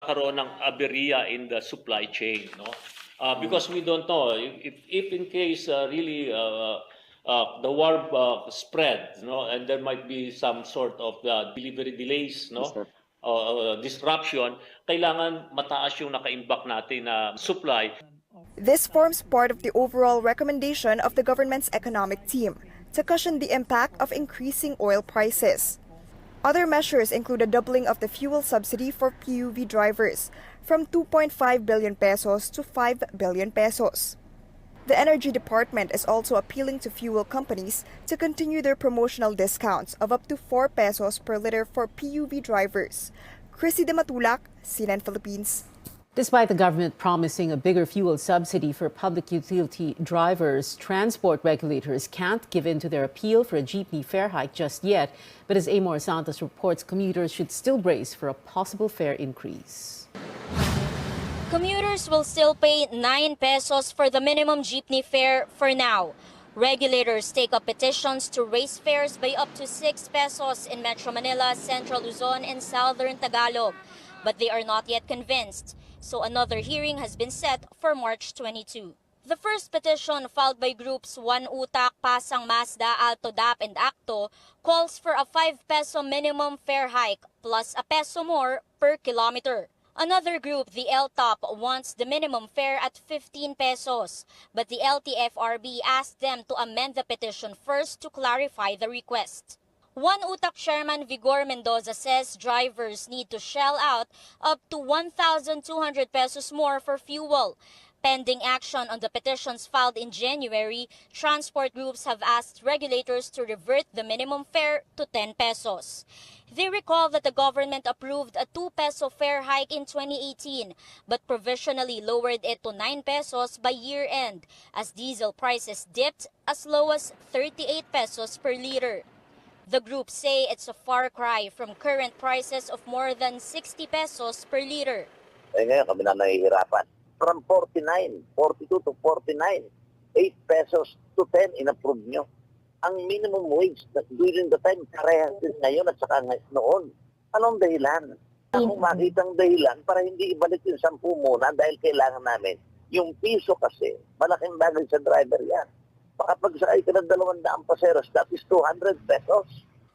magkakaroon ng aberya in the supply chain, no? Because we don't know if in case really the war spread, no, and there might be some sort of delivery delays, no, disruption, kailangan mataas yung nakaimbak natin na supply. This forms part of the overall recommendation of the government's economic team to cushion the impact of increasing oil prices. Other measures include a doubling of the fuel subsidy for PUV drivers from 2.5 billion pesos to 5 billion pesos. The Energy Department is also appealing to fuel companies to continue their promotional discounts of up to 4 pesos per liter for PUV drivers. Chrissy De Matulak, CNN Philippines. Despite the government promising a bigger fuel subsidy for public utility drivers, transport regulators can't give in to their appeal for a jeepney fare hike just yet. But as Amor Santos reports, commuters should still brace for a possible fare increase. Commuters will still pay 9 pesos for the minimum jeepney fare for now. Regulators take up petitions to raise fares by up to 6 pesos in Metro Manila, Central Luzon, and Southern Tagalog. But they are not yet convinced. So another hearing has been set for March 22. The first petition, filed by groups One Utak, Pasang Mazda, Alto Dap, and Acto, calls for a 5 peso minimum fare hike plus a peso more per kilometer. Another group, the LTOP, wants the minimum fare at 15 pesos, but the LTFRB asked them to amend the petition first to clarify the request. One Utak Chairman Vigor Mendoza says drivers need to shell out up to 1,200 pesos more for fuel. Pending action on the petitions filed in January, transport groups have asked regulators to revert the minimum fare to 10 pesos. They recall that the government approved a 2 peso fare hike in 2018, but provisionally lowered it to 9 pesos by year-end, as diesel prices dipped as low as 38 pesos per liter. The group say it's a far cry from current prices of more than 60 pesos per liter. Ngayon kami na nahihirapan. From 49, 42 to 49, 8 pesos to 10 in-approve nyo. Ang minimum wage during the time, karehas din ngayon at saka noon. Anong dahilan? Kung makitang dahilan para hindi ibalik yung 10 muna dahil kailangan namin. Yung piso kasi, malaking bagay sa driver yan. Pag-sakay ka ng 200 paseros, that is 200 pesos.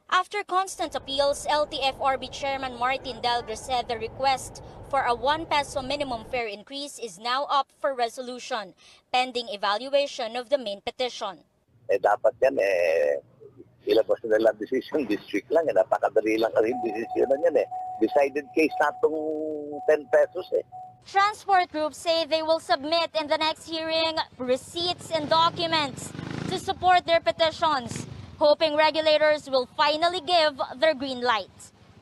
After constant appeals, LTFRB Chairman Martin Delgre said the request for a 1 peso minimum fare increase is now up for resolution, pending evaluation of the main petition. Dapat yan, ilabas na lang decision this week lang. Napakadali lang rin decision yan. Decided case na itong 10 pesos. Transport groups say they will submit in the next hearing receipts and documents to support their petitions, hoping regulators will finally give their green light.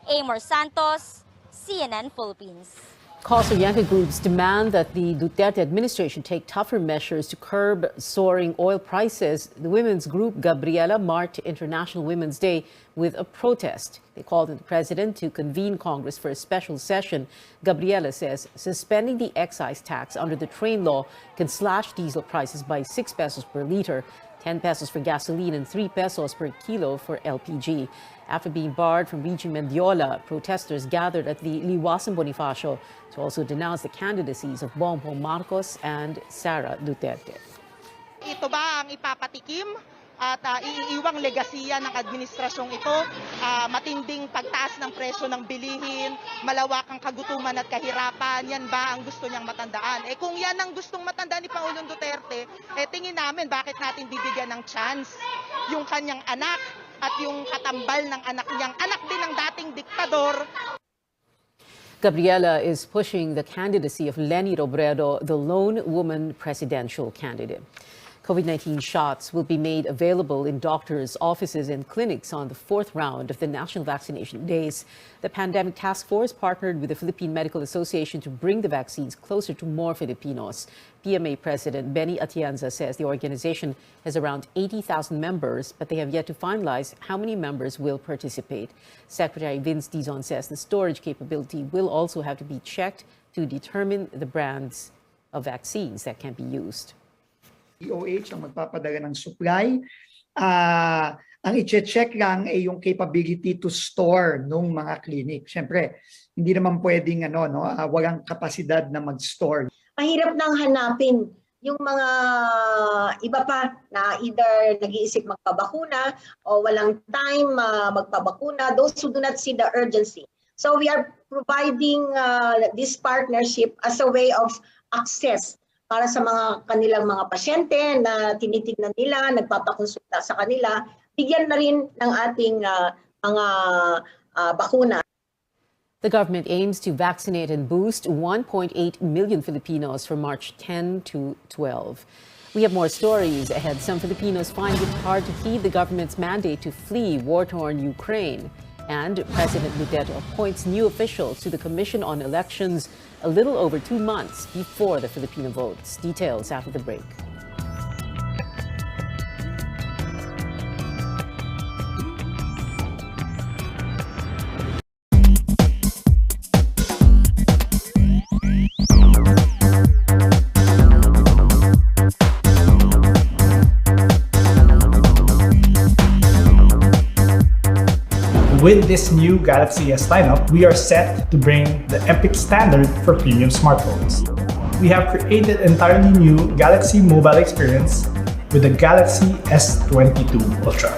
Amor Santos, CNN Philippines. Cost-oriented groups demand that the Duterte administration take tougher measures to curb soaring oil prices. The women's group Gabriela marked International Women's Day with a protest. They called on the president to convene Congress for a special session. Gabriela says suspending the excise tax under the train law can slash diesel prices by 6 pesos per liter, 10 pesos for gasoline, and 3 pesos per kilo for LPG. After being barred from reaching Mendiola, protesters gathered at the Liwasan Bonifacio to also denounce the candidacies of Bongbong Marcos and Sara Duterte. Ito ba ang ipapatikim at iiiwang legasiya ng administrasyong ito? Matinding pagtaas ng presyo ng bilihin, malawakang kagutuman at kahirapan, yan ba ang gusto niyang matandaan? Kung yan ang gustong matandaan ni Pangulong Duterte, tingin namin bakit natin bibigyan ng chance yung kanyang anak at yung katambal ng anak niyang anak din ng dating diktador. Gabriela is pushing the candidacy of Leni Robredo, the lone woman presidential candidate. COVID-19 shots will be made available in doctors' offices and clinics on the 4th round of the national vaccination days. The Pandemic Task Force partnered with the Philippine Medical Association to bring the vaccines closer to more Filipinos. PMA President Benny Atienza says the organization has around 80,000 members, but they have yet to finalize how many members will participate. Secretary Vince Dizon says the storage capability will also have to be checked to determine the brands of vaccines that can be used. DOH ang magpapadala ng supply. Ang i-check lang ay yung capability to store nung mga clinic. Siyempre, Hindi naman pwedeng walang kapasidad na mag-store. Mahirap nang hanapin yung mga iba pa na either nag-iisip magpabakuna o walang time magpabakuna, those who do not see the urgency. So we are providing this partnership as a way of access para sa mga kanilang mga pasyente na tinitignan nila, nagpapakonsulta sa kanila, bigyan na rin ng ating mga bakuna. The government aims to vaccinate and boost 1.8 million Filipinos from March 10 to 12. We have more stories ahead. Some Filipinos find it hard to heed the government's mandate to flee war-torn Ukraine. And President Duterte appoints new officials to the Commission on Elections a little over 2 months before the Filipino votes. Details after the break. With this new Galaxy S lineup, we are set to bring the epic standard for premium smartphones. We have created an entirely new Galaxy mobile experience with the Galaxy S22 Ultra.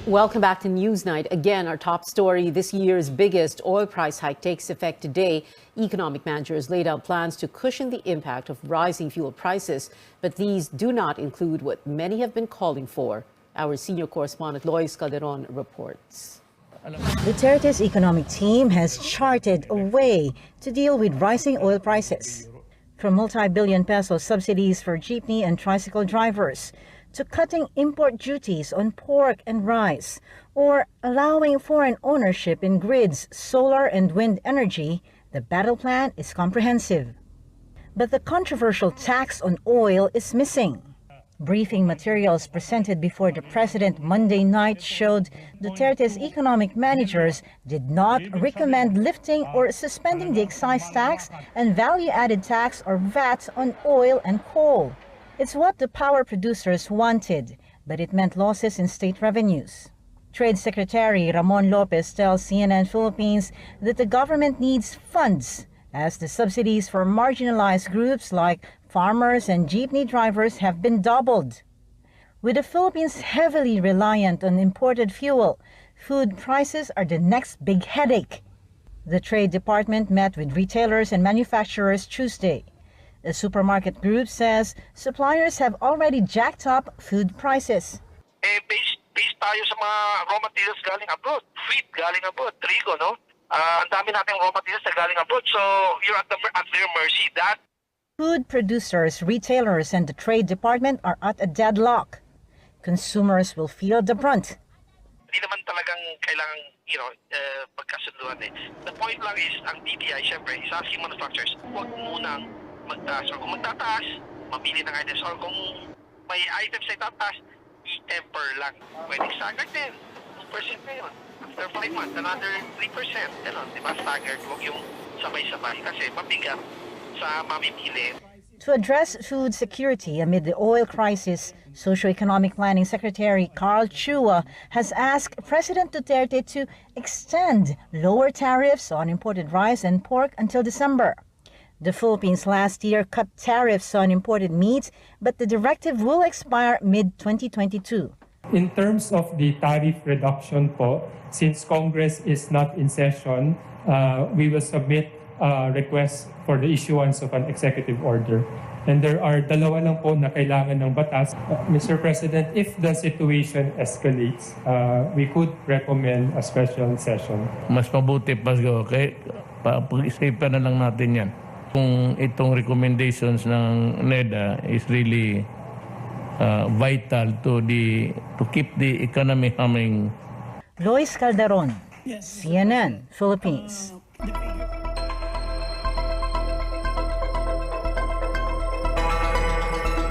Welcome back to Newsnight. Again, our top story, this year's biggest oil price hike takes effect today. Economic managers laid out plans to cushion the impact of rising fuel prices, but these do not include what many have been calling for. Our senior correspondent Lois Calderon reports. Duterte's economic team has charted a way to deal with rising oil prices. From multi-billion peso subsidies for jeepney and tricycle drivers, to cutting import duties on pork and rice, or allowing foreign ownership in grids, solar and wind energy, the battle plan is comprehensive. But the controversial tax on oil is missing. Briefing materials presented before the president Monday night showed Duterte's economic managers did not recommend lifting or suspending the excise tax and value-added tax or VAT on oil and coal. It's what the power producers wanted, but it meant losses in state revenues. Trade Secretary Ramon Lopez tells CNN Philippines that the government needs funds, as the subsidies for marginalized groups like farmers and jeepney drivers have been doubled. With the Philippines heavily reliant on imported fuel, food prices are the next big headache. The Trade Department met with retailers and manufacturers Tuesday. The supermarket group says suppliers have already jacked up food prices. Based tayo sa mga raw materials galing abroad. Wheat galing abroad, trigo, no? Ang dami nating raw materials na galing abroad, so you're at their mercy. That Food producers, retailers, and the Trade Department are at a deadlock. Consumers will feel the brunt. hindi naman talagang kailangan, pagkasunduan eh. The point lang is, ang DTI, syempre, is asking manufacturers, huwag munang magtaas. Or kung magtataas, mamili ng items. Or kung may items na itataas, i-temper lang. Pwedeng staggered din. 2% ngayon. After 5 months, another 3%. Ganon, di ba? Staggered. Huwag yung sabay-sabay. Kasi mabigat sa mamimili. To address food security amid the oil crisis, Socioeconomic Planning Secretary Carl Chua has asked President Duterte to extend lower tariffs on imported rice and pork until December. The Philippines last year cut tariffs on imported meat, but the directive will expire mid-2022. In terms of the tariff reduction po, since Congress is not in session, we will submit a request for the issuance of an executive order. And there are dalawa lang po na kailangan ng batas. Mr. President, if the situation escalates, we could recommend a special session. Mas mabuti pa pag-isipan na lang natin yan. Kung itong recommendations ng NEDA is really vital to keep the economy humming. Lois Calderon, CNN, Philippines.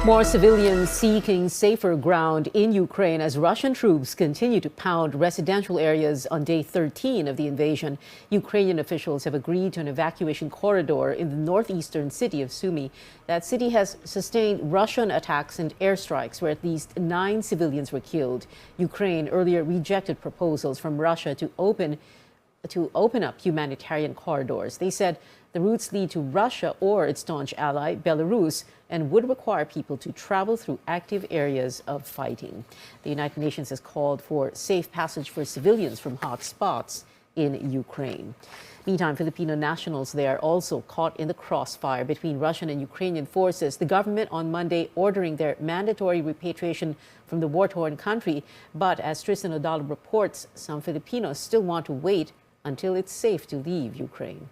More civilians seeking safer ground in Ukraine as Russian troops continue to pound residential areas on day 13 of the invasion. Ukrainian officials have agreed to an evacuation corridor in the northeastern city of Sumy. That city has sustained Russian attacks and airstrikes where at least 9 civilians were killed. Ukraine earlier rejected proposals from Russia to open up humanitarian corridors. They said the routes lead to Russia or its staunch ally, Belarus, and would require people to travel through active areas of fighting. The United Nations has called for safe passage for civilians from hot spots in Ukraine. Meantime, Filipino nationals there also caught in the crossfire between Russian and Ukrainian forces. The government on Monday ordering their mandatory repatriation from the war-torn country. But as Tristan Odalo reports, some Filipinos still want to wait until it's safe to leave Ukraine.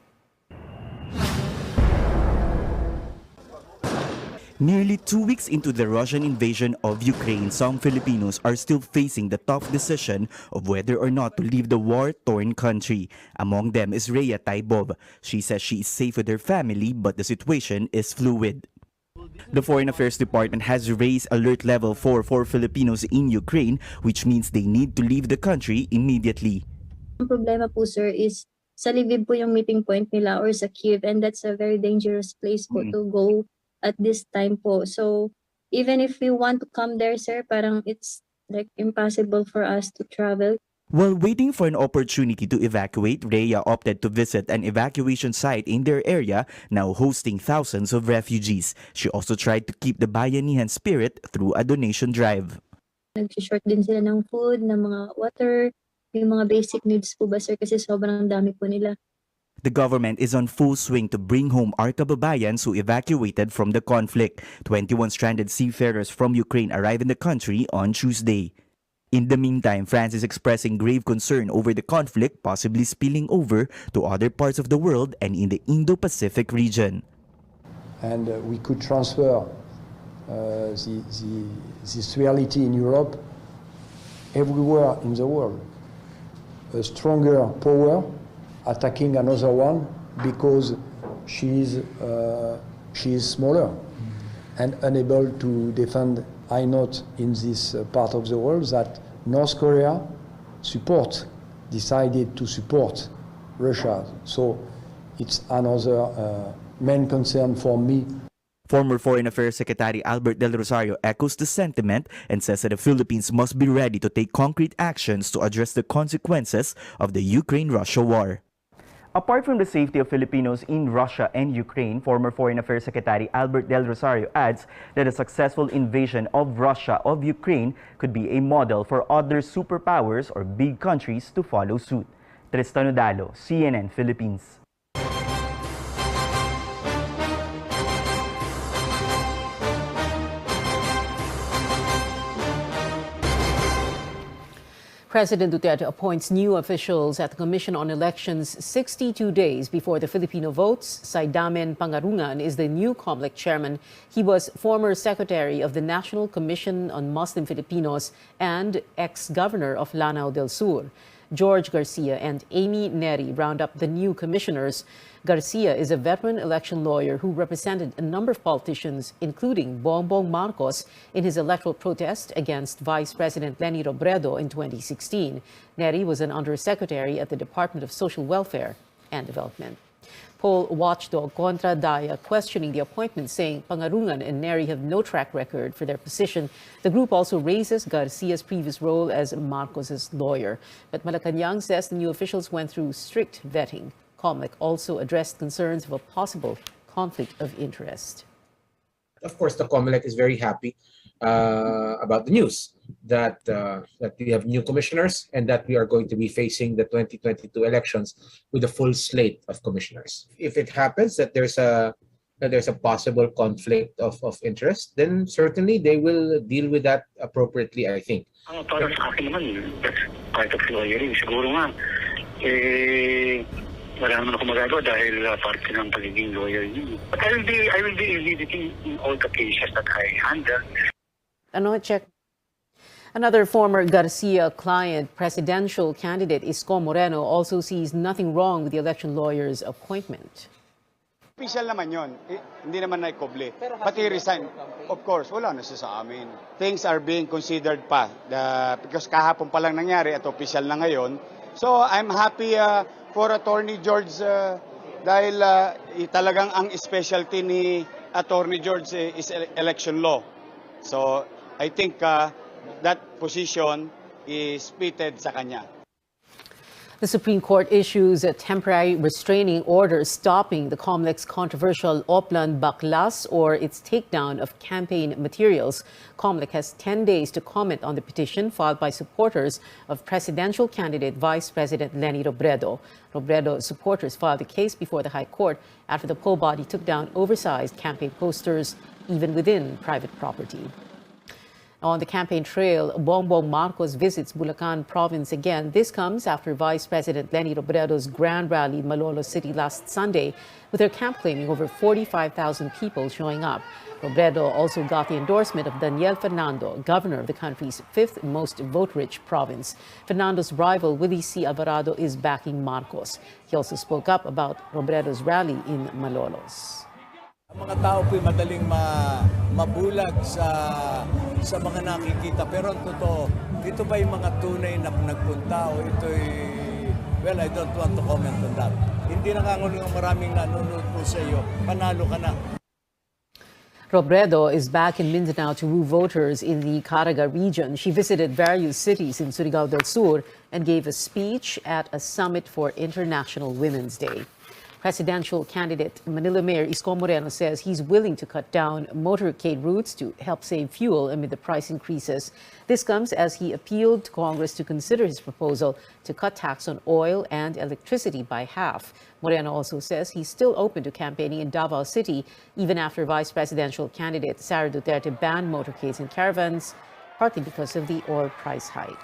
Nearly 2 weeks into the Russian invasion of Ukraine, some Filipinos are still facing the tough decision of whether or not to leave the war-torn country. Among them is Rhea Taibov. She says she is safe with her family, but the situation is fluid. The Foreign Affairs Department has raised alert level 4 for Filipinos in Ukraine, which means they need to leave the country immediately. Ang problema po, sir, is sa Lviv po yung meeting point nila or sa Kiev, and that's a very dangerous place po to go at this time po. So even if we want to come there, sir, parang it's like impossible for us to travel. While waiting for an opportunity to evacuate, Rhea opted to visit an evacuation site in their area, now hosting thousands of refugees. She also tried to keep the bayanihan spirit through a donation drive. Nag-short din sila ng food, ng mga water, yung mga basic needs po ba, sir, kasi sobrang dami po nila. The government is on full swing to bring home our kababayans who evacuated from the conflict. 21 stranded seafarers from Ukraine arrived in the country on Tuesday. In the meantime, France is expressing grave concern over the conflict possibly spilling over to other parts of the world and in the Indo-Pacific region. And we could transfer this reality in Europe everywhere in the world. A stronger power attacking another one because she is smaller and unable to defend. I note in this part of the world that North Korea decided to support Russia. So it's another main concern for me. Former Foreign Affairs Secretary Albert Del Rosario echoes the sentiment and says that the Philippines must be ready to take concrete actions to address the consequences of the Ukraine-Russia war. Apart from the safety of Filipinos in Russia and Ukraine, former Foreign Affairs Secretary Albert Del Rosario adds that a successful invasion of Russia of Ukraine could be a model for other superpowers or big countries to follow suit. Tristan Odalo, CNN Philippines. President Duterte appoints new officials at the Commission on Elections 62 days before the Filipino votes. Saidamen Pangarungan is the new COMELEC chairman. He was former secretary of the National Commission on Muslim Filipinos and ex-governor of Lanao del Sur. George Garcia and Amy Neri round up the new commissioners. Garcia is a veteran election lawyer who represented a number of politicians, including Bongbong Marcos, in his electoral protest against Vice President Leni Robredo in 2016. Neri was an undersecretary at the Department of Social Welfare and Development. Poll watchdog Contra Daya questioning the appointment, saying Pangarungan and Neri have no track record for their position. The group also raises Garcia's previous role as Marcos's lawyer. But Malacanang says the new officials went through strict vetting. COMELEC also addressed concerns of a possible conflict of interest. Of course, the COMELEC is very happy about the news that we have new commissioners and that we are going to be facing the 2022 elections with a full slate of commissioners. If it happens that there's a possible conflict of interest, then certainly they will deal with that appropriately, I think. Para sa akin naman, that's part of lawyering. Siguro nga, wala naman ako magagawa dahil parte ng pagiging lawyer niyo. But I will be visiting in all the cases that I handle. Another former Garcia client, presidential candidate Isko Moreno, also sees nothing wrong with the election lawyer's appointment. Official naman yun. Hindi naman naikoble. Pati resign, of course, wala na siya sa amin. Things are being considered pa. Because kahapon pa lang nangyari at official na ngayon. So I'm happy for Attorney George dahil talagang ang specialty ni Attorney George is election law. So I think that position is fitted sa kanya. The Supreme Court issues a temporary restraining order stopping the COMELEC's controversial Oplan Baklas or its takedown of campaign materials. COMELEC has 10 days to comment on the petition filed by supporters of presidential candidate Vice President Leni Robredo. Robredo's supporters filed a case before the High Court after the poll body took down oversized campaign posters even within private property. On the campaign trail, Bongbong Marcos visits Bulacan province again. This comes after Vice President Leni Robredo's grand rally in Malolos City last Sunday, with her camp claiming over 45,000 people showing up. Robredo also got the endorsement of Daniel Fernando, governor of the country's fifth most vote-rich province. Fernando's rival, Willie C. Alvarado, is backing Marcos. He also spoke up about Robredo's rally in Malolos. Ang mga tao po'y madaling mabulag sa mga nakikita. Pero ang totoo, ito ba yung mga tunay na nagpunta o ito'y, well, I don't want to comment on that. Hindi nangangulugang maraming nanonood po sa iyo. Panalo ka na. Robredo is back in Mindanao to woo voters in the Caraga region. She visited various cities in Surigao del Sur and gave a speech at a summit for International Women's Day. Presidential candidate Manila Mayor Isko Moreno says he's willing to cut down motorcade routes to help save fuel amid the price increases. This comes as he appealed to Congress to consider his proposal to cut tax on oil and electricity by half. Moreno also says he's still open to campaigning in Davao City even after vice presidential candidate Sara Duterte banned motorcades and caravans, partly because of the oil price hike.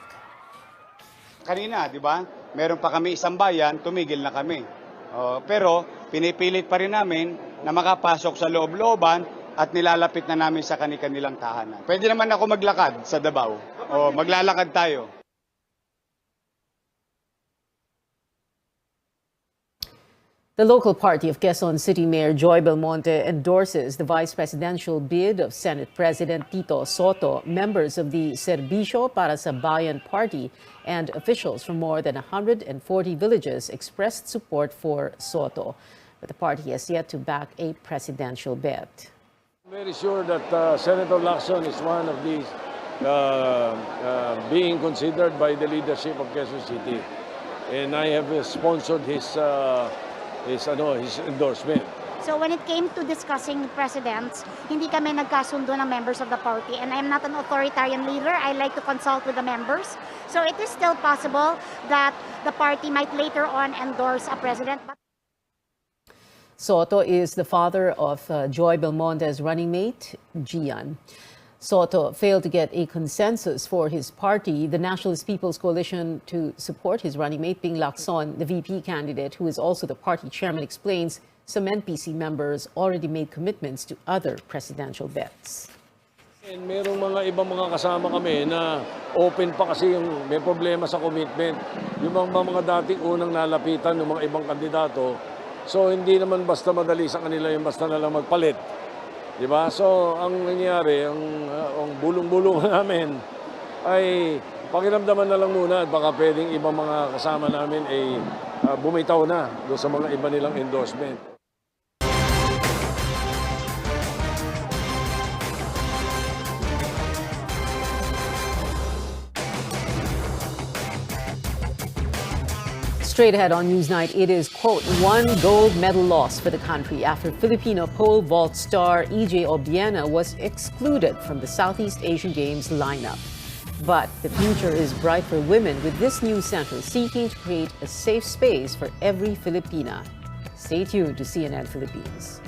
Kanina, di ba? Meron pa kami isang bayan, tumigil na kami. Pero pinipilit pa rin namin na makapasok sa loob-looban at nilalapit na namin sa kanilang tahanan. Pwede naman ako maglakad sa Davao. Maglalakad tayo. The local party of Quezon City Mayor Joy Belmonte endorses the vice presidential bid of Senate President Tito Soto. Members of the Serbisyo para sa Bayan Party and officials from more than 140 villages expressed support for Soto, but the party has yet to back a presidential bet. I'm very sure that Senator Lacson is one of these being considered by the leadership of Quezon City, and I have sponsored his endorsement. So when it came to discussing presidents, hindi kami nagkasundo ng members of the party. And I'm not an authoritarian leader. I like to consult with the members. So it is still possible that the party might later on endorse a president. Soto is the father of Joy Belmonte's running mate, Gian. Soto failed to get a consensus for his party, the Nationalist People's Coalition, to support his running mate, Ping Lacson, the VP candidate, who is also the party chairman, explains some NPC members already made commitments to other presidential bets. And merong mga ibang mga kasama kami na open pa kasi yung may problema sa commitment. Yung mga dating unang nalapitan ng mga ibang kandidato, so hindi naman basta madali sa kanila yung basta na lang magpalit. Diba? So, ang nangyari, ang bulong-bulong namin ay pakiramdaman na lang muna at baka pwedeng ibang mga kasama namin ay bumitaw na doon sa mga iba nilang endorsement. Straight ahead on Newsnight, it is, quote, one gold medal loss for the country after Filipino pole vault star EJ Obiena was excluded from the Southeast Asian Games lineup. But the future is bright for women with this new center seeking to create a safe space for every Filipina. Stay tuned to CNN Philippines.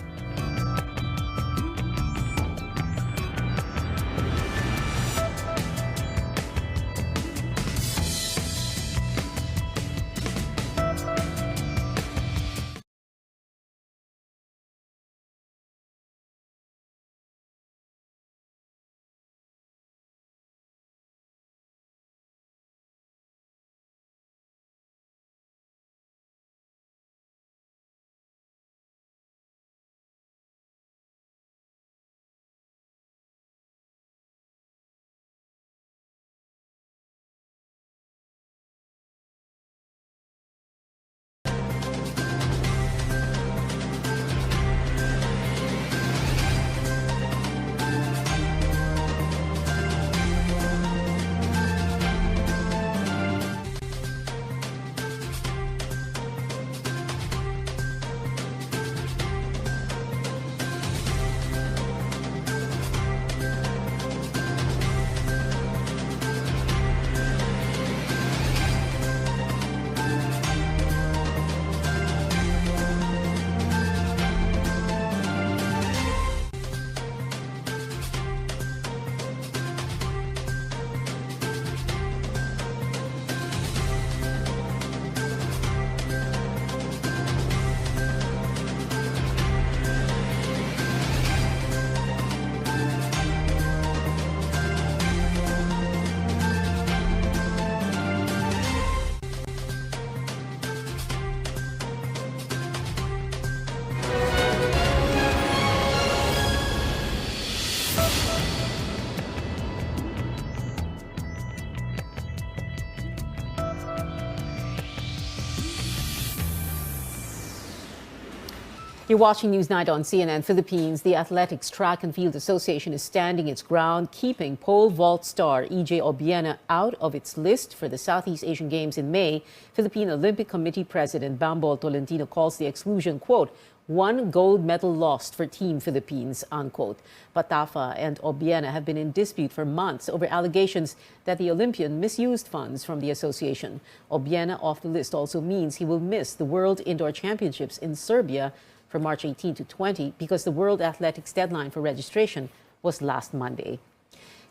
You're watching Newsnight on CNN Philippines. The Athletics Track and Field Association is standing its ground, keeping pole vault star EJ Obiena out of its list for the Southeast Asian Games in May. Philippine Olympic Committee President Bambol Tolentino calls the exclusion, quote, one gold medal lost for Team Philippines, unquote. Patafa and Obiena have been in dispute for months over allegations that the Olympian misused funds from the association. Obiena off the list also means he will miss the World Indoor Championships in Serbia from March 18 to 20 because the World Athletics deadline for registration was last Monday.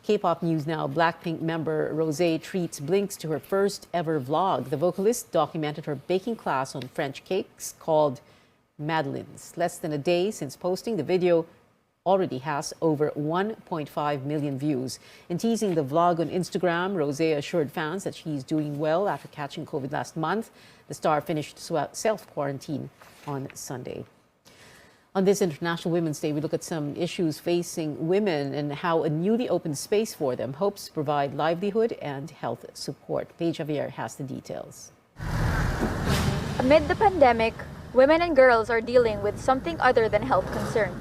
K-pop news now. Blackpink member Rosé treats Blinks to her first ever vlog. The vocalist documented her baking class on French cakes called Madeleines. Less than a day since posting, the video already has over 1.5 million views. In teasing the vlog on Instagram, Rosé assured fans that she's doing well after catching COVID last month. The star finished self-quarantine on Sunday. On this International Women's Day, we look at some issues facing women and how a newly opened space for them hopes to provide livelihood and health support. Paige Javier has the details. Amid the pandemic, women and girls are dealing with something other than health concern.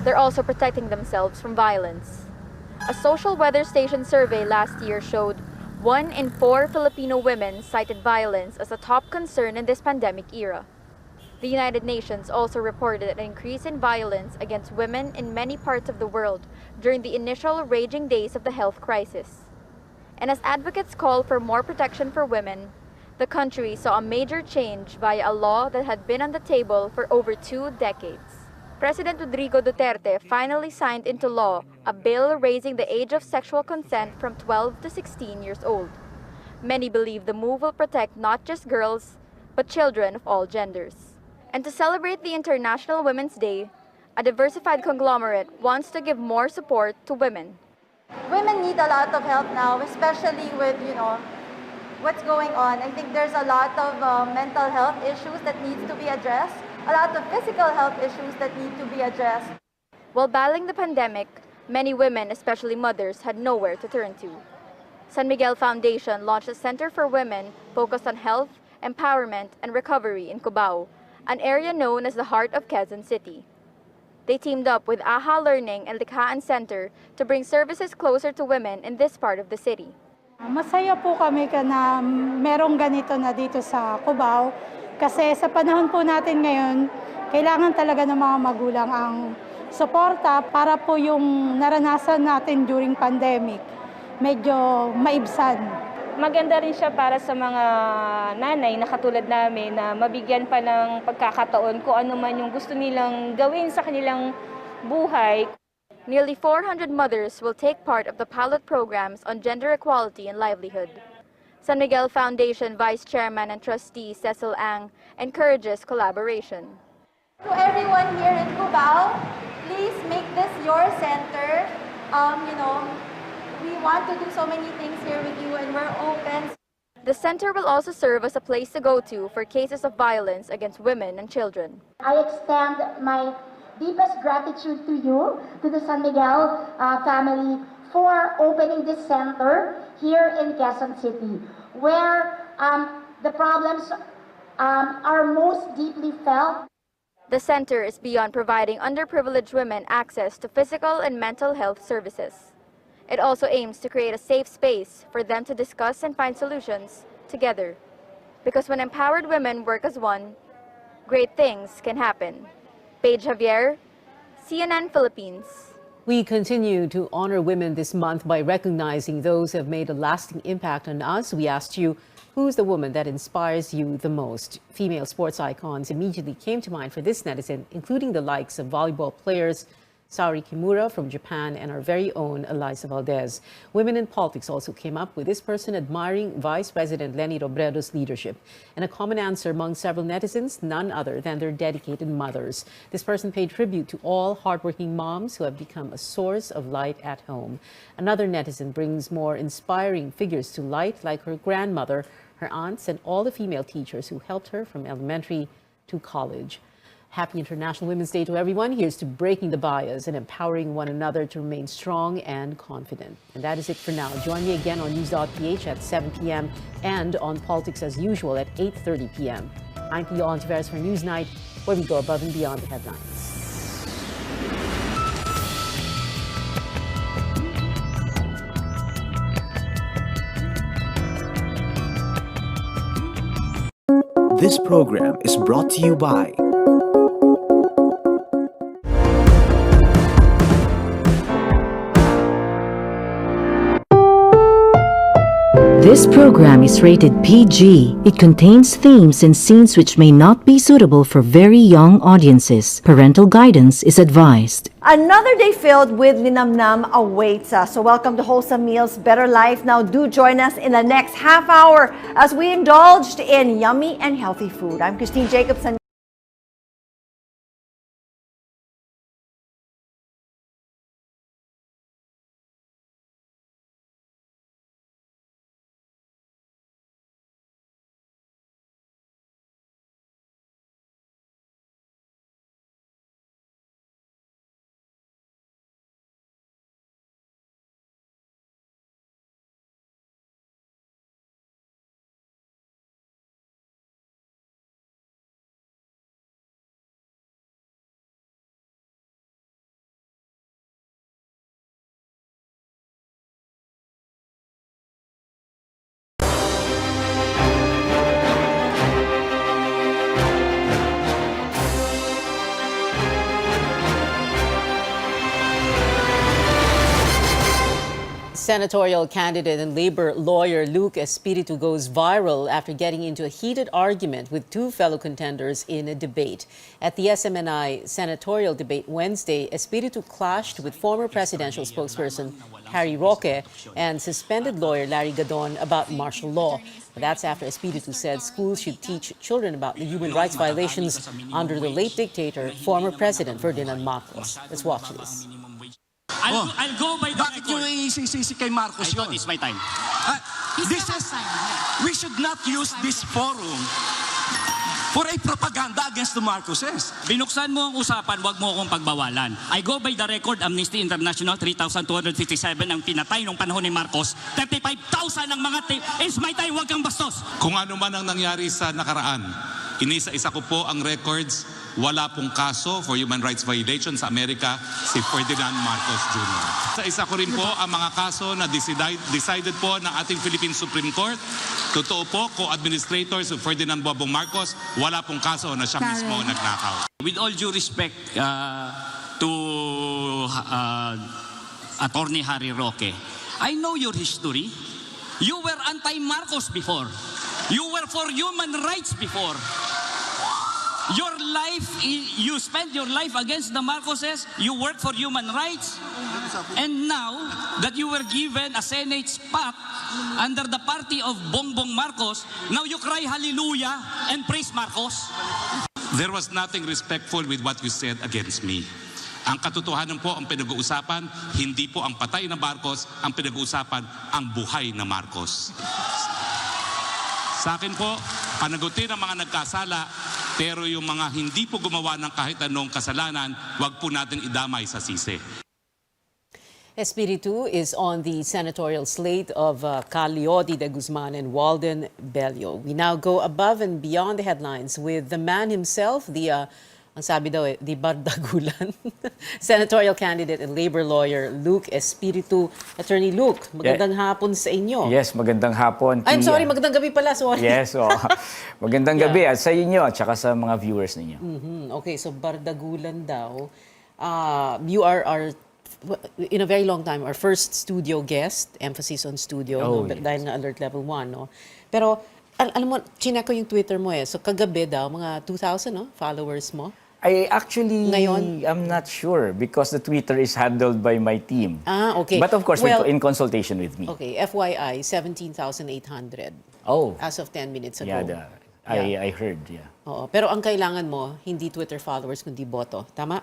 They're also protecting themselves from violence. A social weather station survey last year showed 1 in 4 Filipino women cited violence as a top concern in this pandemic era. The United Nations also reported an increase in violence against women in many parts of the world during the initial raging days of the health crisis. And as advocates call for more protection for women, the country saw a major change via a law that had been on the table for over 2 decades. President Rodrigo Duterte finally signed into law a bill raising the age of sexual consent from 12 to 16 years old. Many believe the move will protect not just girls, but children of all genders. And to celebrate the International Women's Day, a diversified conglomerate wants to give more support to women. Women need a lot of help now, especially with, what's going on. I think there's a lot of mental health issues that needs to be addressed, a lot of physical health issues that need to be addressed. While battling the pandemic, many women, especially mothers, had nowhere to turn to. San Miguel Foundation launched a center for women focused on health empowerment, and recovery in Cubao, an area known as the heart of Quezon City. They teamed up with AHA Learning and DZKI Center to bring services closer to women in this part of the city. Masaya po kami na merong ganito na dito sa Cubao kasi sa panahon po natin ngayon, kailangan talaga ng mga magulang ang suporta para po yung naranasan natin during pandemic, medyo maibsan. Maganda rin siya para sa mga nanay na katulad namin na mabigyan pa ng pagkakataon kung ano man yung gusto nilang gawin sa kanilang buhay. Nearly 400 mothers will take part of the pilot programs on gender equality and livelihood. San Miguel Foundation Vice Chairman and Trustee Cecil Ang encourages collaboration. To everyone here in Cubao, please make this your center. We want to do so many things here with you and we're open. The center will also serve as a place to go to for cases of violence against women and children. I extend my deepest gratitude to you, to the San Miguel family, for opening this center here in Quezon City, where the problems are most deeply felt. The center is beyond providing underprivileged women access to physical and mental health services. It also aims to create a safe space for them to discuss and find solutions together. Because when empowered women work as one, great things can happen. Paige Javier, CNN Philippines. We continue to honor women this month by recognizing those who have made a lasting impact on us. We asked you, who's the woman that inspires you the most? Female sports icons immediately came to mind for this netizen, including the likes of volleyball players Saori Kimura from Japan and our very own Eliza Valdez. Women in politics also came up with this person admiring Vice President Leni Robredo's leadership. And a common answer among several netizens, none other than their dedicated mothers. This person paid tribute to all hardworking moms who have become a source of light at home. Another netizen brings more inspiring figures to light, like her grandmother, her aunts, and all the female teachers who helped her from elementary to college. Happy International Women's Day to everyone. Here's to breaking the bias and empowering one another to remain strong and confident. And that is it for now. Join me again on News.ph at 7 p.m. and on Politics as usual at 8:30 p.m. I'm Hontiveros for Newsnight, where we go above and beyond the headlines. This program is brought to you by This program is rated PG. It contains themes and scenes which may not be suitable for very young audiences. Parental guidance is advised. Another day filled with linamnam awaits us. So welcome to Wholesome Meals, Better Life. Now do join us in the next half hour as we indulged in yummy and healthy food. I'm Christine Jacobson. Senatorial candidate and labor lawyer Luke Espiritu goes viral after getting into a heated argument with two fellow contenders in a debate. At the SMNI senatorial debate Wednesday, Espiritu clashed with former presidential spokesperson Harry Roque and suspended lawyer Larry Gadon about martial law. But that's after Espiritu said schools should teach children about the human rights violations under the late dictator, former President Ferdinand Marcos. Let's watch this. I'll go by the Bakit nyo isisisi kay Marcos yun? It's my time. We should not use this forum for a propaganda against the Marcoses. Binuksan mo ang usapan, wag mo akong pagbawalan. I go by the record, Amnesty International, 3,257 ang pinatay nung panahon ni Marcos. 35,000 ang mga Ismaytay, wag kang bastos. Kung ano man ang nangyari sa nakaraan, inisa-isa ko po ang records. Wala pong kaso for human rights violation sa Amerika si Ferdinand Marcos Jr. Sa isa ko rin po ang mga kaso na decided po ng ating Philippine Supreme Court. Totoo po, co-administrators of Ferdinand Bobong Marcos, wala pong kaso na siya mismo nagnakaw. With all due respect to Attorney Harry Roque, I know your history. You were anti-Marcos before. You were for human rights before. Your life, you spent your life against the Marcoses, you work for human rights, and now that you were given a Senate spot under the party of Bongbong Marcos, now you cry hallelujah and praise Marcos. There was nothing respectful with what you said against me. Ang katotohanan po ang pinag-uusapan, hindi po ang patay na Marcos, ang pinag-uusapan ang buhay na Marcos. Sa akin po, panagutin ang mga nagkasala, pero yung mga hindi po gumawa ng kahit anong kasalanan, wag po natin idamay sa sisi. Espiritu is on the senatorial slate of Caliotti de Guzman and Walden Bello. We now go above and beyond the headlines with the man himself, ang sabi daw di bardagulan, senatorial candidate and labor lawyer Luke Espiritu. Attorney Luke, magandang hapon sa inyo. Yes, magandang hapon. I'm sorry, magandang gabi pala, sorry. Yes, magandang gabi at sa inyo at saka sa mga viewers ninyo. Okay, so bardagulan daw. You are our, in a very long time, our first studio guest, emphasis on studio, yes. Dahil nga alert level 1. No? Pero, alam mo, chinek ko yung Twitter mo So kagabi daw, mga 2,000 followers mo. I actually, I'm not sure because the Twitter is handled by my team. Okay. But of course, in consultation with me. Okay, FYI, 17,800. As of 10 minutes ago. I heard, Oo, pero ang kailangan mo, hindi Twitter followers, kundi boto. Tama?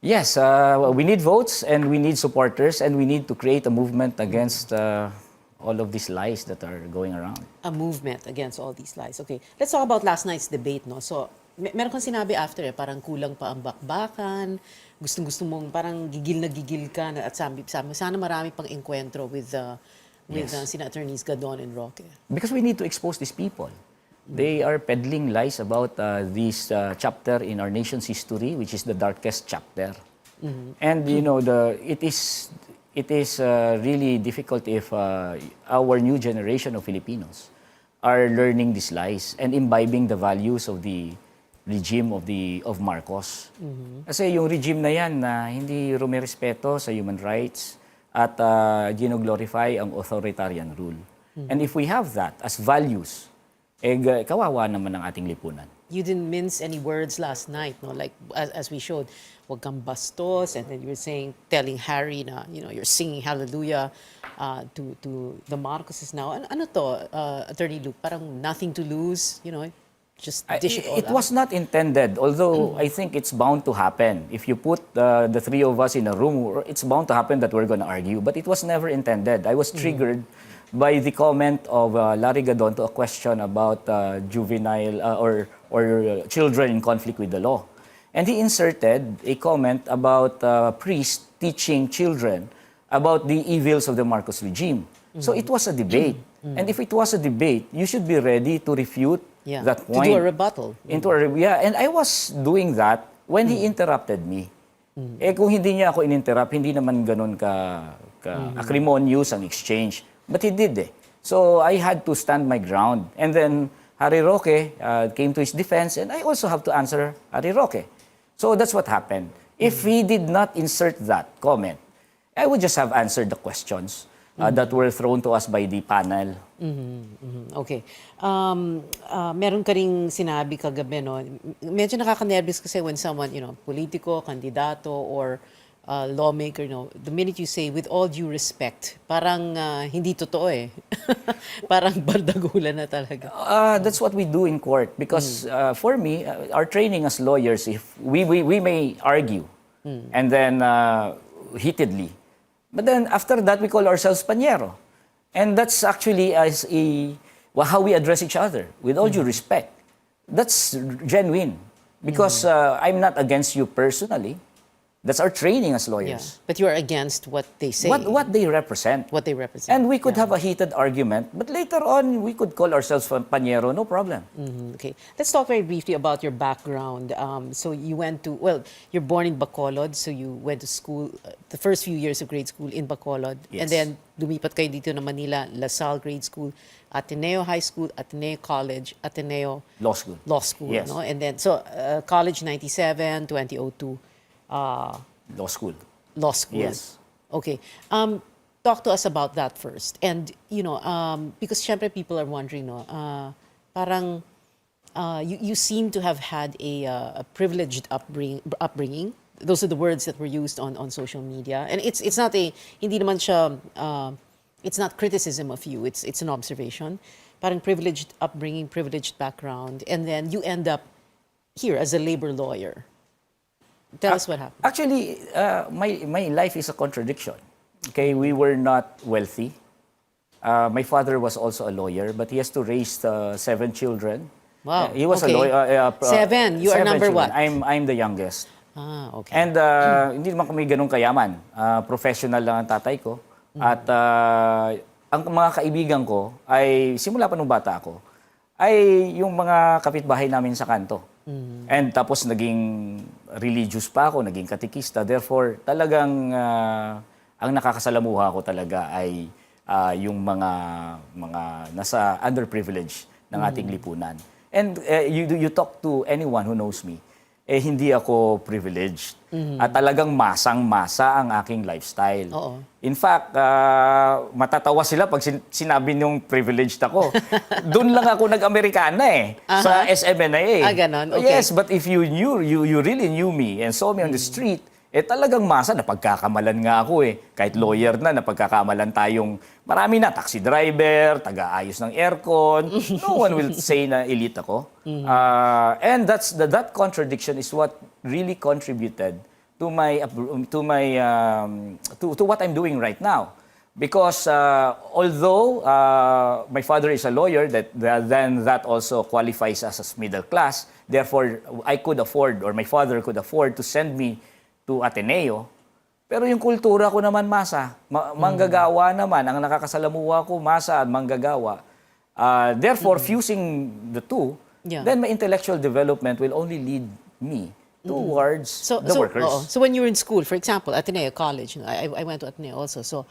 Yes, we need votes and we need supporters and we need to create a movement against all of these lies that are going around. A movement against all these lies. Okay, let's talk about last night's debate. No? So, meron kang sinabi after parang kulang pa ang bakbakan, gustong-gusto mong parang gigil na gigil ka at sabi sana marami pang encuentro with sina attorneys Gadon and Roque. Because we need to expose these people. They are peddling lies about this chapter in our nation's history, which is the darkest chapter. And you know, it is really difficult if our new generation of Filipinos are learning these lies and imbibing the values of the regime of Marcos. Kasi yung regime na yan na hindi rumirespeto sa human rights at gino-glorify ang authoritarian rule. And if we have that as values, kawawa naman ang ating lipunan. You didn't mince any words last night, no? Like as we showed, wag kang bastos, and then you were telling Harry na, you're singing hallelujah to the Marcoses now. Ano to, Attorney Luke? Parang nothing to lose, just dish it all out. It was not intended, although I think it's bound to happen. If you put the three of us in a room, it's bound to happen that we're going to argue. But it was never intended. I was triggered by the comment of Larry Gadon to a question about juvenile or children in conflict with the law. And he inserted a comment about priests teaching children about the evils of the Marcos regime. So it was a debate. And if it was a debate, you should be ready to refute that point. To do a rebuttal. And I was doing that when he interrupted me. Kung hindi niya ako in-interrupt, hindi naman ganun ka acrimonious ang exchange. But he did So I had to stand my ground. And then Harry Roque came to his defense, and I also have to answer Harry Roque. So that's what happened. If he did not insert that comment, I would just have answered the questions that were thrown to us by the panel. Okay. Meron ka ring sinabi kagabi, no? Medyo nakaka-nervous kasi when someone, politiko, kandidato, or lawmaker, the minute you say, with all due respect, parang hindi totoo Parang bardagulan na talaga. That's what we do in court. Because for me, our training as lawyers, if we may argue, and then heatedly. But then after that, we call ourselves pañero. And that's actually how we address each other, with all due respect. That's genuine. Because I'm not against you personally. That's our training as lawyers. But you are against what they say. What they represent. What they represent. And we could have a heated argument, but later on, we could call ourselves Panyero, no problem. Okay. Let's talk very briefly about your background. So you went to, well, you're born in Bacolod, so you went to school, the first few years of grade school in Bacolod. Yes. And then lumipat kayo dito na Manila, La Salle Grade School, Ateneo High School, Ateneo College, Ateneo Law School. Law School. Yes. No? And then, so college 97, 2002. Law School. Law School. Yes. Okay. Talk to us about that first. And, you know, because syempre people are wondering, no, parang you seem to have had a privileged upbringing. Those are the words that were used on social media. And it's not hindi naman siya, it's not criticism of you. It's an observation. Parang privileged upbringing, privileged background. And then you end up here as a labor lawyer. Tell us what happened. Actually, my life is a contradiction. Okay, we were not wealthy. My father was also a lawyer, but he has to raise 7 children. Wow. He was okay. a lawyer. 7. You are 7 number children. what? I'm the youngest. Okay. And hindi naman kami ganun kayaman. Professional lang ang tatay ko. At ang mga kaibigan ko ay, simula pa nung bata ako, ay yung mga kapitbahay namin sa kanto. And tapos naging religious pa ako, naging katikista. Therefore, talagang ang nakakasalamuha ko talaga ay yung mga nasa underprivileged ng ating lipunan. And you talk to anyone who knows me, hindi ako privileged. At talagang masang-masa ang aking lifestyle. Oo. In fact, matatawa sila pag sinabi niyong privileged ako. Doon lang ako nag-Amerikana sa SMNIA. Ganon. Okay. Yes, but if you really knew me and saw me on the street, talagang masa, napagkakamalan nga ako Kahit lawyer na, napagkakamalan tayong marami na, taxi driver, taga-ayos ng aircon. No one will say na elite ako. And that contradiction is what really contributed to what I'm doing right now. Because although my father is a lawyer, then that also qualifies us as middle class. Therefore, I could afford, or my father could afford to send me to Ateneo. Pero yung kultura ko naman masa, manggagawa naman, ang nakakasalamuha ko masa at manggagawa. Therefore, fusing the two, then my intellectual development will only lead me towards the workers. So when you were in school, for example, Ateneo College, I went to Ateneo also, so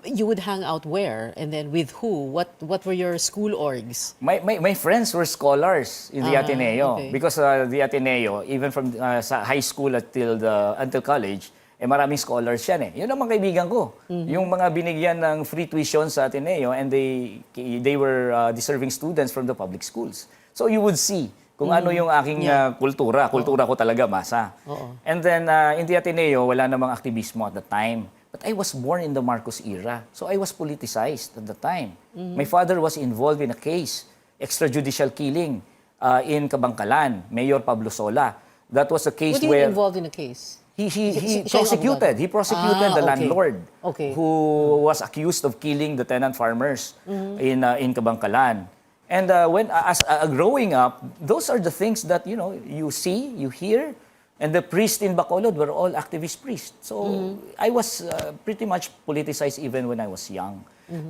you would hang out where? And then with who? What were your school orgs? My friends were scholars in the Ateneo. Okay. Because the Ateneo, even from sa high school until college, maraming scholars yan Yun ang mga kaibigan ko. Yung mga binigyan ng free tuition sa Ateneo, and they were deserving students from the public schools. So you would see kung ano yung aking kultura. Kultura ko talaga, masa. And then in the Ateneo, wala namang aktivismo at the time. But I was born in the Marcos era. So I was politicized at the time. My father was involved in a case, extrajudicial killing in Kabangkalan, Mayor Pablo Sola. That was a case What do you mean involved in a case? He prosecuted the landlord who was accused of killing the tenant farmers in Kabangkalan. And as growing up, those are the things that you see, you hear. And the priests in Bacolod were all activist priests. So I was pretty much politicized even when I was young.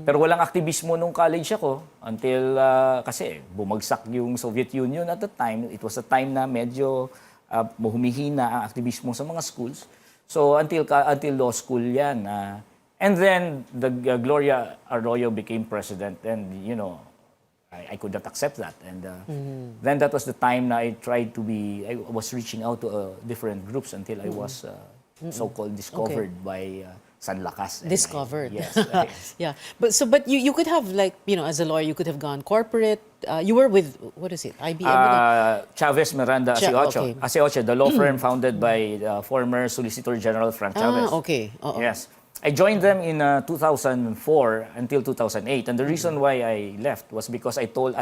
Pero walang aktivismo nung college ako until kasi bumagsak yung Soviet Union at the time. It was a time na medyo humihina ang aktivismo sa mga schools. So until law school yan. And then the Gloria Arroyo became president, and I could not accept that. And then that was the time na I was reaching out to different groups until I was so-called discovered by San Lakas. Discovered. Yes. Yeah. But you could have, as a lawyer, you could have gone corporate. You were with, what is it, IBM? Chavez Miranda Asiocho. Okay. Asiocho, the law firm founded by former Solicitor General Frank Chavez. Okay. Yes. I joined them in 2004 until 2008, and the reason why I left was because I told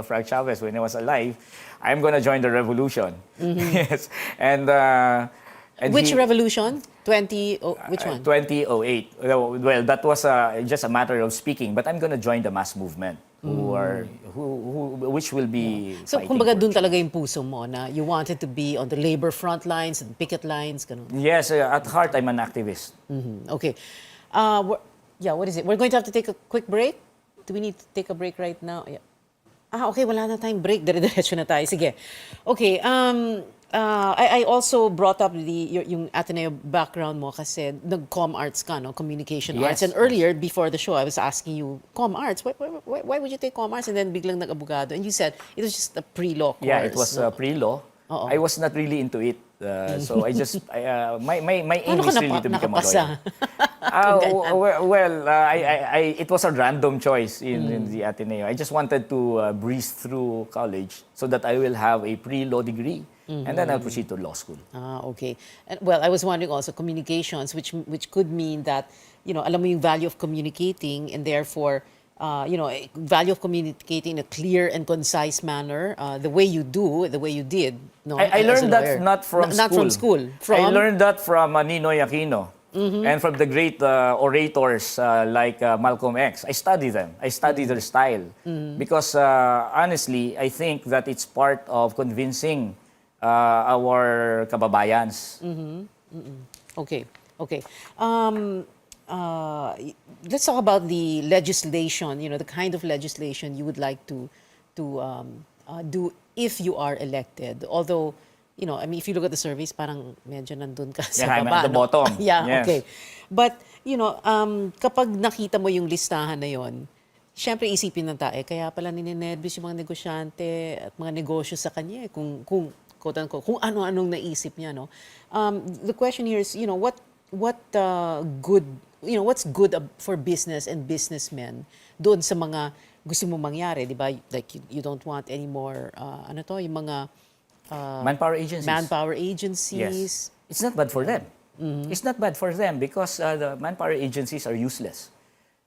Frank Chavez when I was alive, I'm going to join the revolution. Yes, and And Which revolution? Which one? 2008. Well, that was just a matter of speaking. But I'm going to join the mass movement, which will be So, fighting kumbaga for dun talaga yung puso mo na you wanted to be on the labor front lines and picket lines, ganun. Yes, at heart, I'm an activist. Okay. What is it? We're going to have to take a quick break. Do we need to take a break right now? Yeah. Okay, wala na tayong break. Dire-diretso na tayo. Sige. Okay, I also brought up yung Ateneo background mo kasi nag-com arts ka, no? Communication arts. And earlier, before the show, I was asking you, com arts, why would you take com arts? And then biglang nag-abogado. And you said it was just a pre-law course. Yeah, it was pre-law. I was not really into it. So I just, my aim is really to become a lawyer. It was a random choice in the Ateneo. I just wanted to breeze through college so that I will have a pre-law degree. And then I'll proceed to law school. Okay. And, well, I was wondering also communications, which could mean that, alam mo yung value of communicating and therefore, value of communicating in a clear and concise manner, the way you did. No, I learned that not from school. Not from school. I learned that from Ninoy Aquino. And from the great orators like Malcolm X. I study them. I study their style. Because honestly, I think that it's part of convincing our kababayans. Okay. Let's talk about the legislation, the kind of legislation you would like to do if you are elected. Although, if you look at the surveys, parang medyo nandun ka sa I'm baba. at the bottom. Yeah, Yes. okay. But, kapag nakita mo yung listahan na yon, syempre isipin ng tae, kaya pala ninenervous yung mga negosyante at mga negosyo sa kanya, kung quote-unquote, kung ano-anong naisip niya, no? The question here is, what's good for business and businessmen doon sa mga gusto mo mangyari, di ba? Like, you don't want any more, yung mga manpower agencies. Manpower agencies. Yes. It's not bad for them. It's not bad for them because the manpower agencies are useless.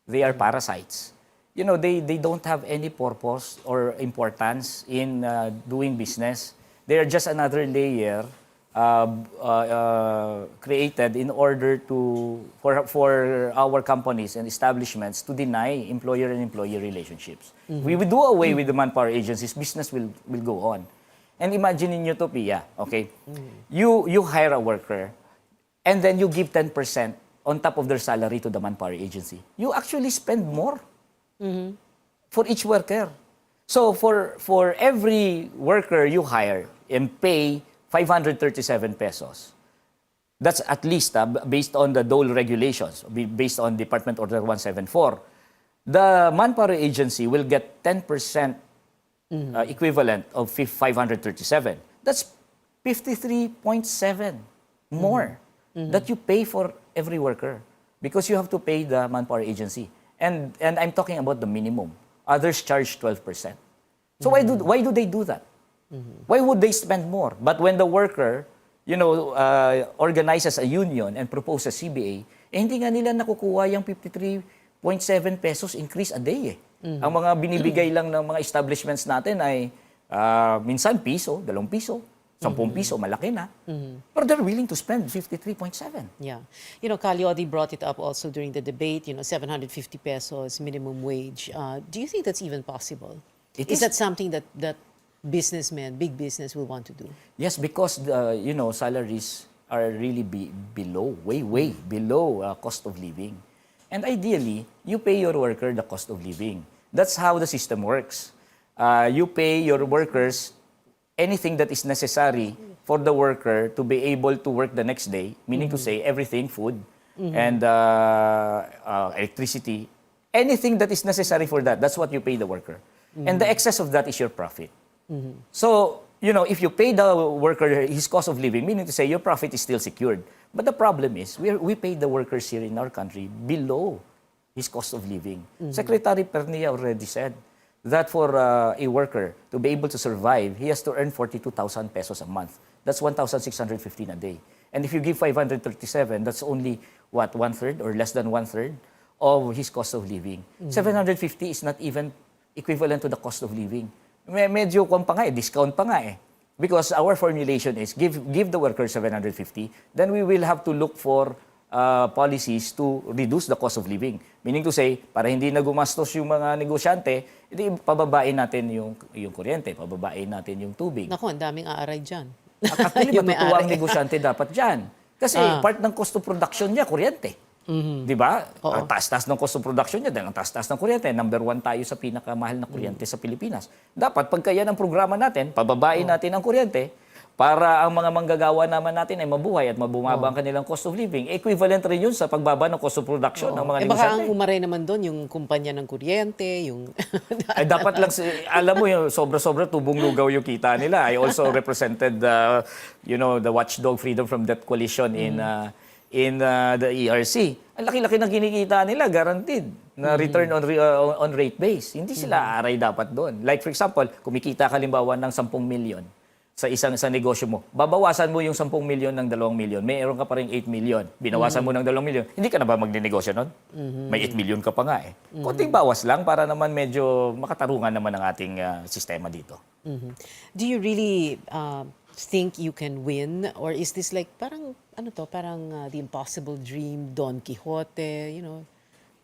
They are parasites. They don't have any purpose or importance in doing business. They are just another layer created in order for our companies and establishments to deny employer and employee relationships. We will do away with the manpower agencies, business will go on. And imagine ninyo to, Pia, okay? You hire a worker and then you give 10% on top of their salary to the manpower agency. You actually spend more for each worker. So for every worker you hire and pay 537 pesos, that's at least based on the DOLE regulations, based on Department Order 174, the manpower agency will get 10% equivalent of 537. That's 53.7 more that you pay for every worker because you have to pay the manpower agency. And I'm talking about the minimum. Others charge 12%. So why do they do that? Why would they spend more? But when the worker, organizes a union and proposes CBA, hindi nga nila nakukuha yung 53.7 pesos increase a day. Ang mga binibigay lang ng mga establishments natin ay minsan piso, 2 piso, 10 piso, malaki na. But they're willing to spend 53.7. Yeah. Calyodi brought it up also during the debate, 750 pesos minimum wage. Do you think that's even possible? Is that something that businessmen, big business will want to do? Yes, because salaries are really below, way below cost of living. And ideally, you pay your worker the cost of living. That's how the system works. You pay your workers anything that is necessary for the worker to be able to work the next day, meaning to say everything, food and electricity, anything that is necessary for that, that's what you pay the worker. And the excess of that is your profit. So, if you pay the worker his cost of living, meaning to say your profit is still secured. But the problem is, we pay the workers here in our country below his cost of living. Secretary Pernia already said that for a worker to be able to survive, he has to earn 42,000 pesos a month. That's 1,615 a day. And if you give 537, that's only, what, 1/3 or less than 1/3 of his cost of living. 750 is not even equivalent to the cost of living. Medyo discount pa nga eh. Because our formulation is give the workers 750, then we will have to look for policies to reduce the cost of living. Meaning to say, para hindi na gumastos yung mga negosyante, hindi pababain natin yung kuryente, pababain natin yung tubig. Naku, ang daming aaray dyan. Actually, Yung may matutuwa ang ari. negosyante dapat dyan. Kasi part ng cost of production niya, kuryente. Di ba? Ang taas-taas ng cost of production niya dahil ang taas-taas ng kuryente. Number 1 tayo sa pinakamahal na kuryente sa Pilipinas. Dapat, pagka yan ang programa natin, pababain natin ang kuryente para ang mga manggagawa naman natin ay mabuhay at mabumaba ang kanilang cost of living. Equivalent rin yun sa pagbaba ng cost of production ng mga Baka negosyante. ang humaray naman doon, yung kumpanya ng kuryente, yung... Ay, dapat lang, alam mo, yung sobra-sobra tubong lugaw yung kita nila. I also represented, the Watchdog Freedom from Debt Coalition in the ERC. Ang laki-laki ng kinikita nila, guaranteed, na return on rate base. Hindi sila aray dapat doon. Like for example, kumikita ka limbawa ng 10 million sa sa negosyo mo. Babawasan mo yung 10 million ng 2 million. Mayroon ka pa rin 8 million. Binawasan mo ng 2 million. Hindi ka na ba magnenegosyo nun? May 8 million ka pa nga eh. Konting bawas lang para naman medyo makatarungan naman ang ating sistema dito. Do you really think you can win? Or is this like parang, the impossible dream, Don Quixote,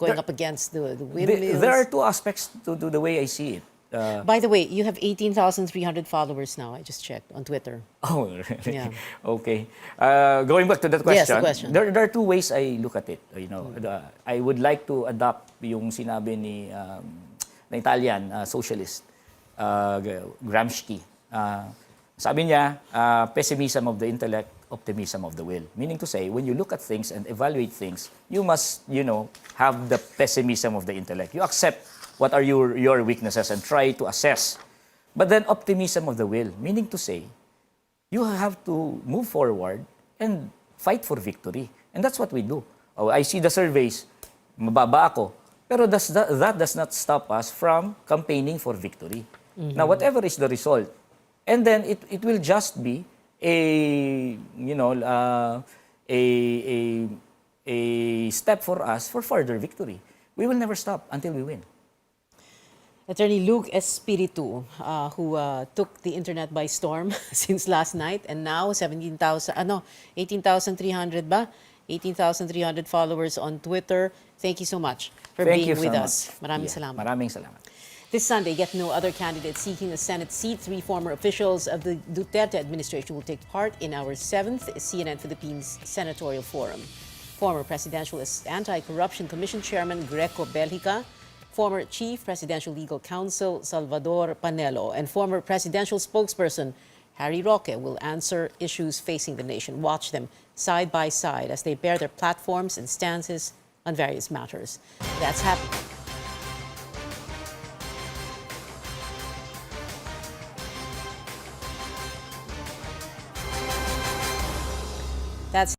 going up against the windmills? There are two aspects to the way I see it. By the way, you have 18,300 followers now. I just checked on Twitter. Oh, really? Yeah. Okay. Going back to that question, Yes, the question. There are two ways I look at it. I would like to adopt yung sinabi ni na Italian socialist, Gramsci. Sabi niya, pessimism of the intellect, optimism of the will. Meaning to say, when you look at things and evaluate things, you must, have the pessimism of the intellect. You accept what are your weaknesses and try to assess. But then optimism of the will, meaning to say, you have to move forward and fight for victory. And that's what we do. I see the surveys, mababa ako, pero that does not stop us from campaigning for victory. Now, whatever is the result, and then it will just be a step for us for further victory. We will never stop until we win. Attorney Luke Espiritu, who took the internet by storm since last night, and now 18,300 ba? 18,300 followers on Twitter. Thank you so much for being with us. Maraming salamat. Maraming salamat. This Sunday, yet no other candidate seeking a Senate seat. 3 former officials of the Duterte administration will take part in our 7th CNN Philippines Senatorial Forum. Former Presidential Anti-Corruption Commission Chairman Greco Belgica, former Chief Presidential Legal Counsel Salvador Panelo, and former presidential spokesperson Harry Roque will answer issues facing the nation. Watch them side by side as they bear their platforms and stances on various matters. That's happening. That's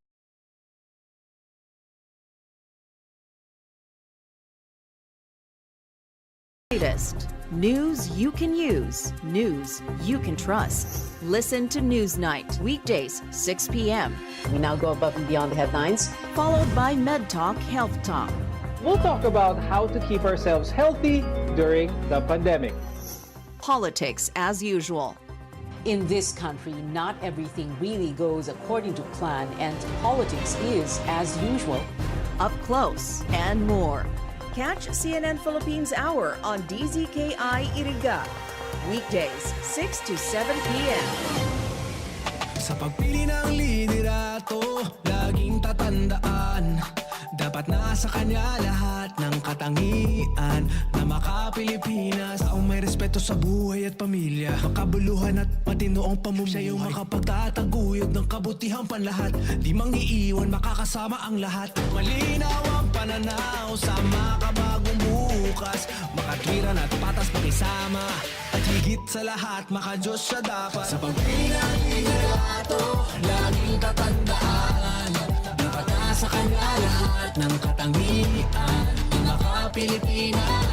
latest. News you can use. News you can trust. Listen to Newsnight. Weekdays, 6 p.m. We now go above and beyond the headlines. Followed by Med Talk, Health Talk. We'll talk about how to keep ourselves healthy during the pandemic. Politics as usual. In this country, not everything really goes according to plan, and politics is as usual. Up close and more. Catch CNN Philippines Hour on DZKI-IRIGA. Weekdays, 6 to 7 p.m. Sa pagpili ng liderato, laging tatandaan, dapat nasa kanya lahat ng katangian na maka-Pilipinas. Taong may respeto sa buhay at pamilya, makabuluhan at matinoong pamumuhay. Siya yung makapagtataguyod ng kabutihang panlahat, di mangiiwan, makakasama ang lahat. Malinaw ang pananaw sa makabagong bukas, makatwiran at patas pakisama, at higit sa lahat, maka-Diyos siya dapat. Sa pagpili ng liderato, laging tatandaan, dapat nasa kanya lahat ng katangian, mga Pilipinas.